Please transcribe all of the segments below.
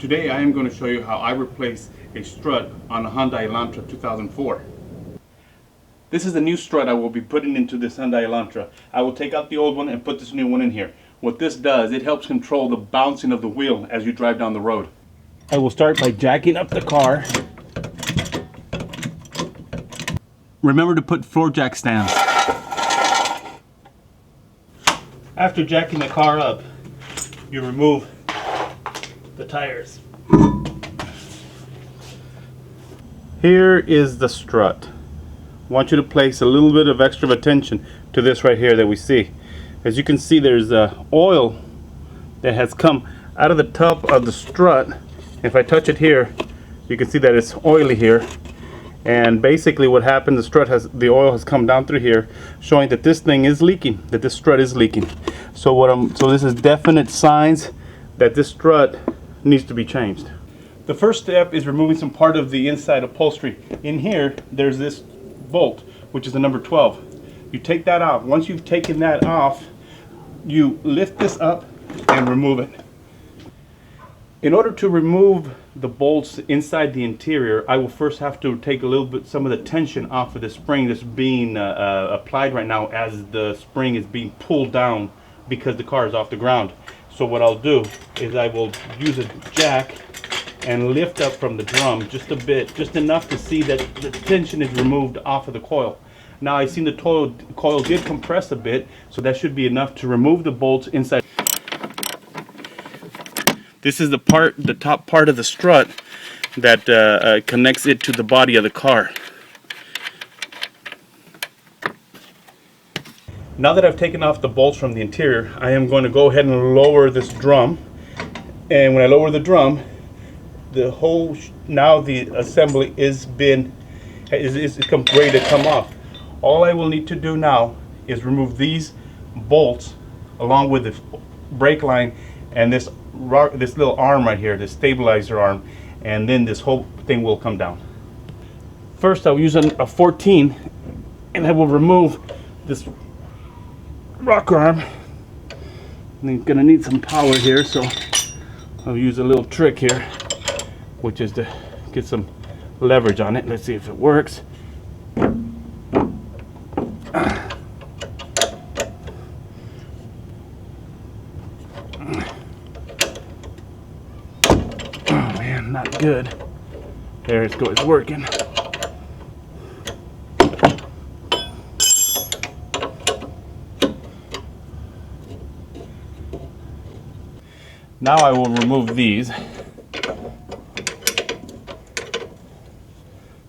Today I am going to show you how I replace a strut on a Hyundai Elantra 2004. This is the new strut I will be putting into this Hyundai Elantra. I will take out the old one and put this new one in here. What this does, it helps control the bouncing of the wheel as you drive down the road. I will start by jacking up the car. Remember to put floor jack stands. After jacking the car up, you remove the tires. Here is the strut. I want you to place a little bit of extra attention to this right here that we see. As you can see, there's oil that has come out of the top of the strut. If I touch it here, you can see that it's oily here. And basically what happened, the oil has come down through here, showing that this thing is leaking, that this strut is leaking. So this is definite signs that this strut needs to be changed. The first step is removing some part of the inside upholstery. In here, there's this bolt, which is the number 12. You take that off. Once you've taken that off, you lift this up and remove it. In order to remove the bolts inside the interior, I will first have to take some of the tension off of the spring that's being applied right now as the spring is being pulled down because the car is off the ground. So what I'll do is I will use a jack and lift up from the drum just a bit, just enough to see that the tension is removed off of the coil. Now I've seen the coil did compress a bit, so that should be enough to remove the bolts inside. This is the top part of the strut that connects it to the body of the car. Now that I've taken off the bolts from the interior, I am going to go ahead and lower this drum. And when I lower the drum, now the assembly is ready to come off. All I will need to do now is remove these bolts along with the brake line and this little arm right here, this stabilizer arm, and then this whole thing will come down. First I'll use a 14 and I will remove this rocker arm. I'm gonna need some power here, so I'll use a little trick here, which is to get some leverage on it. Let's see if it works. Not good. There it's working. Now I will remove these.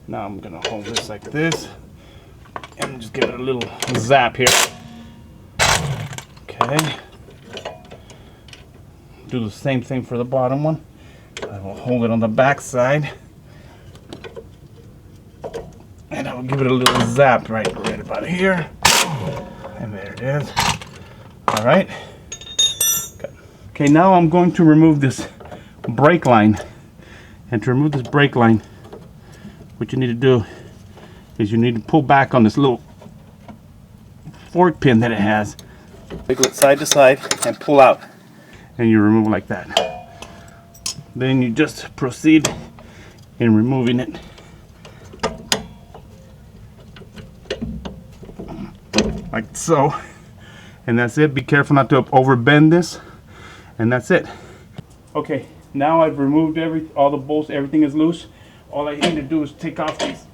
Now I'm gonna hold this like this and just give it a little zap here. Okay. Do the same thing for the bottom one. I will hold it on the back side and I will give it a little zap right about here, and there it is. All right. Okay, now I'm going to remove this brake line, and to remove this brake line, what you need to do is you need to pull back on this little fork pin that it has. Wiggle it side to side and pull out, and you remove it like that. Then you just proceed in removing it. Like so. And that's it. Be careful not to overbend this. And that's it. Okay, now I've removed all the bolts, everything is loose. All I need to do is take off these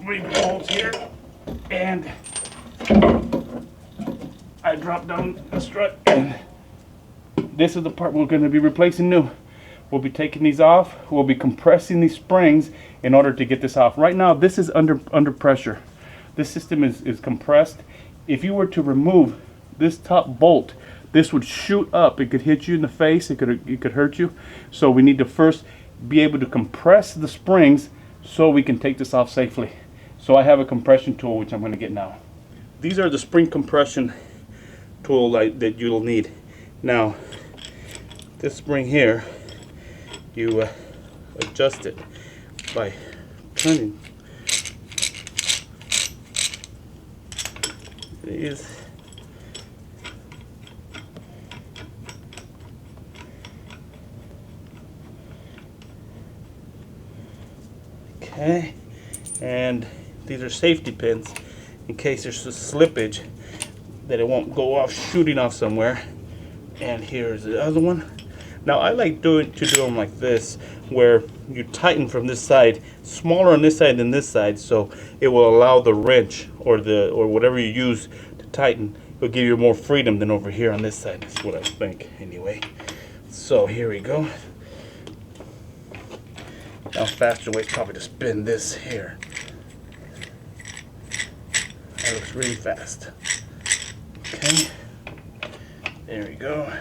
big bolts here. And I drop down the strut. And this is the part we're going to be replacing new. We'll be taking these off. We'll be compressing these springs in order to get this off. Right now, this is under pressure. This system is compressed. If you were to remove this top bolt, this would shoot up. It could hit you in the face. It could hurt you. So we need to first be able to compress the springs so we can take this off safely. So I have a compression tool, which I'm going to get now. These are the spring compression tool that you'll need. Now, this spring here, you adjust it by turning these. Okay, and these are safety pins in case there's a slippage that it won't go off shooting off somewhere. And here's the other one. Now I like to do them like this, where you tighten from this side, smaller on this side than this side, so it will allow the wrench or whatever you use to tighten. It'll give you more freedom than over here on this side. That's what I think, anyway. So here we go. Now faster way is probably to spin this here. That looks really fast. Okay, there we go.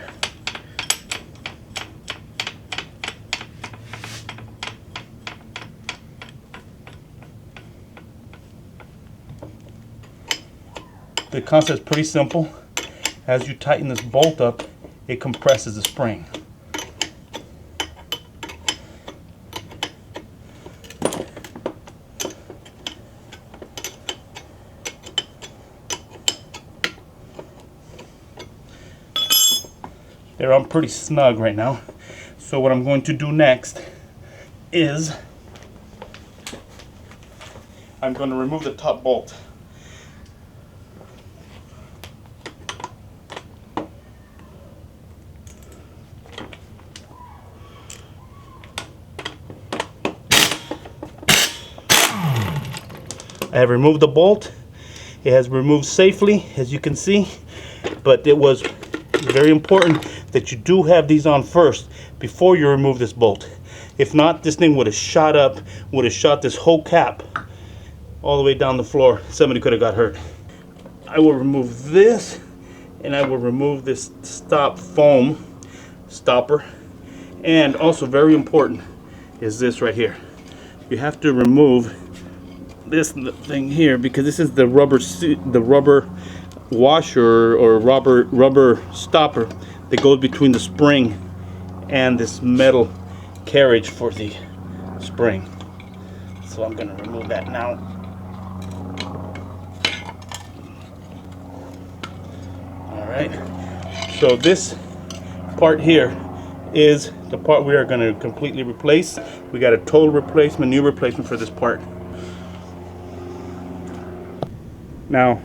The concept is pretty simple. As you tighten this bolt up, it compresses the spring. There, I'm pretty snug right now. So what I'm going to do next is I'm going to remove the top bolt. I have removed the bolt. It has removed safely, as you can see, but it was very important that you do have these on first before you remove this bolt. If not, this thing would have shot up, would have shot this whole cap all the way down the floor. Somebody could have got hurt. I will remove this, and I will remove this stop foam stopper. And also very important is this right here. You have to remove this thing here because this is the rubber washer or rubber stopper that goes between the spring and this metal carriage for the spring. So I'm going to remove that now. Alright, so this part here is the part we are going to completely replace. We got a total replacement, new replacement for this part. Now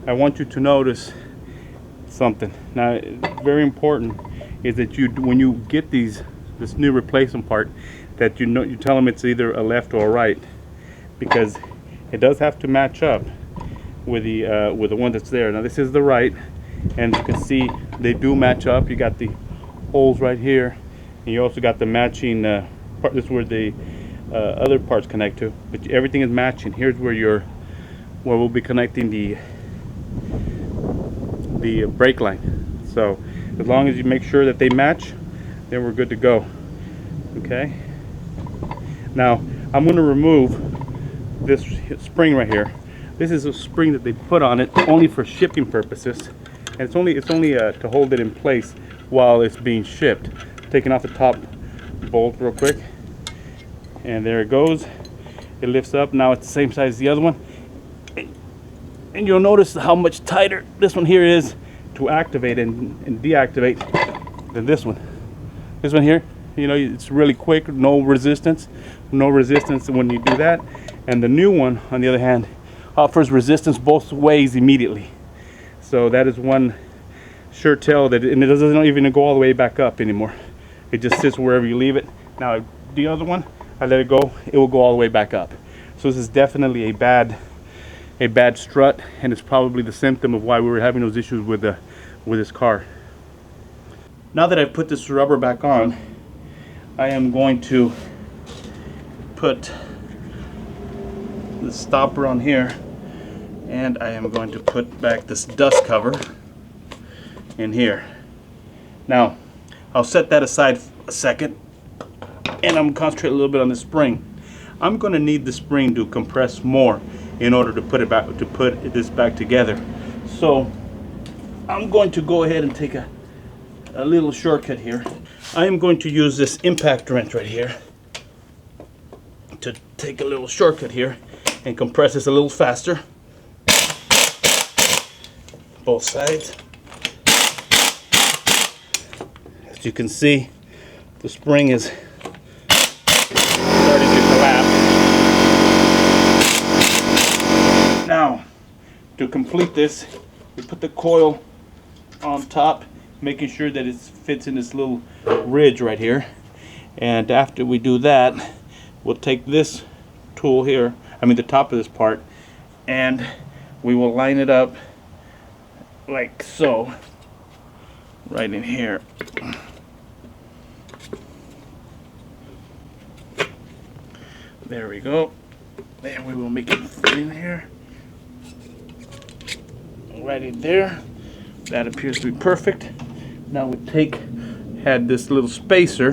I want you to notice something. Now, very important is that when you get this new replacement part, that you tell them it's either a left or a right, because it does have to match up with the one that's there. Now this is the right, and you can see they do match up. You got the holes right here, and you also got the matching part. This is where the other parts connect to, but everything is matching. Here's where we'll be connecting the brake line. So as long as you make sure that they match, then we're good to go. Okay, now I'm going to remove this spring right here. This is a spring that they put on it only for shipping purposes, and it's only to hold it in place while it's being shipped. Taking off the top bolt real quick, and there it goes. It lifts up. Now it's the same size as the other one. And you'll notice how much tighter this one here is to activate and deactivate than this one. This one here, you know, it's really quick, no resistance when you do that. And the new one, on the other hand, offers resistance both ways immediately. So that is one sure tell that, and it doesn't even go all the way back up anymore. It just sits wherever you leave it. Now the other one, I let it go, it will go all the way back up. So this is definitely a bad strut, and it's probably the symptom of why we were having those issues with this car. Now that I've put this rubber back on, I am going to put the stopper on here, and I am going to put back this dust cover in here. Now I'll set that aside a second, and I'm concentrating a little bit on the spring. I'm going to need the spring to compress more in order to put this back together. So I'm going to go ahead and take a little shortcut here. I am going to use this impact wrench right here to take a little shortcut here and compress this a little faster. Both sides. As you can see, the spring is starting to collapse. to complete this, we put the coil on top, making sure that it fits in this little ridge right here. And after we do that, we'll take this tool here, I mean the top of this part, and we will line it up like so, right in here. There we go. And we will make it fit in here. Right in there. That appears to be perfect. Now we had this little spacer,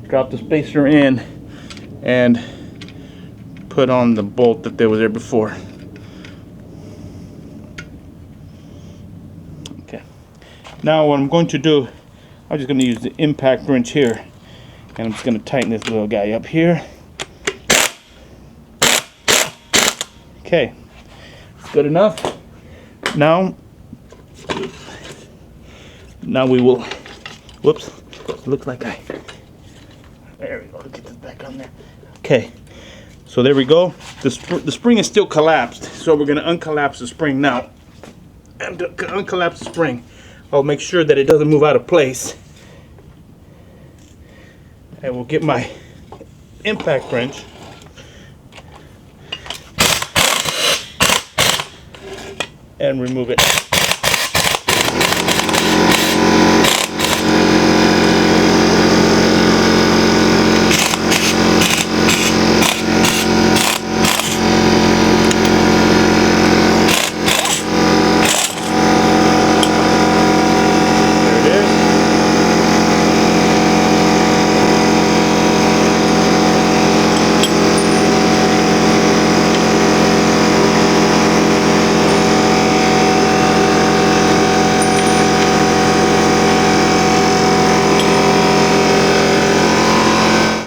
drop the spacer in, and put on the bolt that was there before. Okay. Now what I'm going to do, I'm just going to use the impact wrench here, and I'm just going to tighten this little guy up here. Okay, good enough. Now we will, whoops, it looks like there we go, get this back on there. Okay, so there we go. The spring is still collapsed, so we're going to uncollapse the spring now. And to uncollapse the spring, I'll make sure that it doesn't move out of place. And we'll get my impact wrench. And remove it.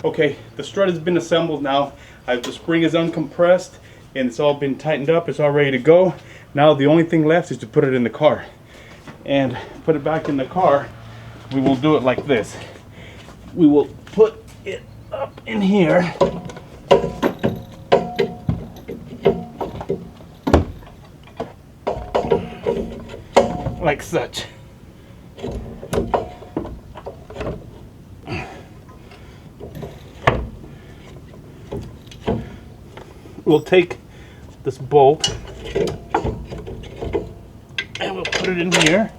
Okay, the strut has been assembled now. The spring is uncompressed and it's all been tightened up. It's all ready to go. Now the only thing left is to put it in the car. And put it back in the car, we will do it like this. We will put it up in here. Like such. We'll take this bolt and we'll put it in here.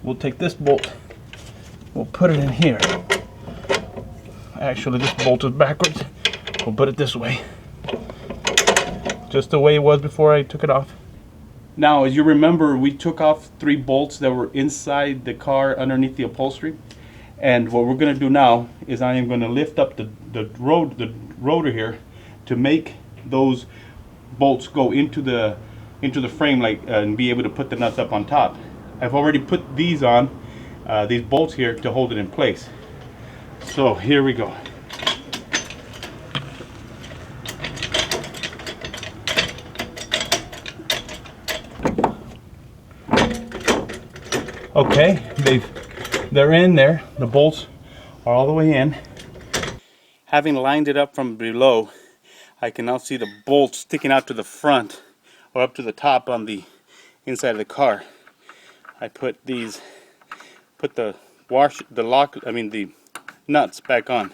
We'll take this bolt, we'll put it in here. Actually, this bolt is backwards. We'll put it this way. Just the way it was before I took it off. Now, as you remember, we took off 3 bolts that were inside the car underneath the upholstery. And what we're going to do now is I am going to lift up the rotor here to make those bolts go into the frame, and be able to put the nuts up on top. I've already put these on, these bolts here, to hold it in place. So here we go. Okay, they're in there. The bolts are all the way in. Having lined it up from below, I can now see the bolts sticking out to the front or up to the top on the inside of the car. I put the nuts back on.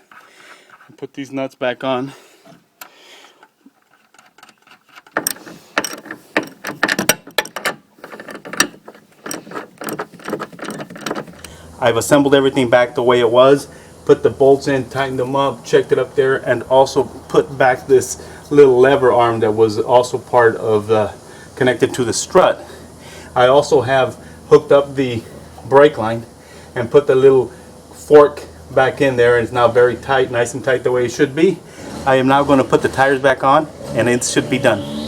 I put these nuts back on. I've assembled everything back the way it was, put the bolts in, tightened them up, checked it up there, and also put back this little lever arm that was also part of connected to the strut. I also have hooked up the brake line and put the little fork back in there, and it's now very tight, nice and tight the way it should be. I am now going to put the tires back on, and it should be done.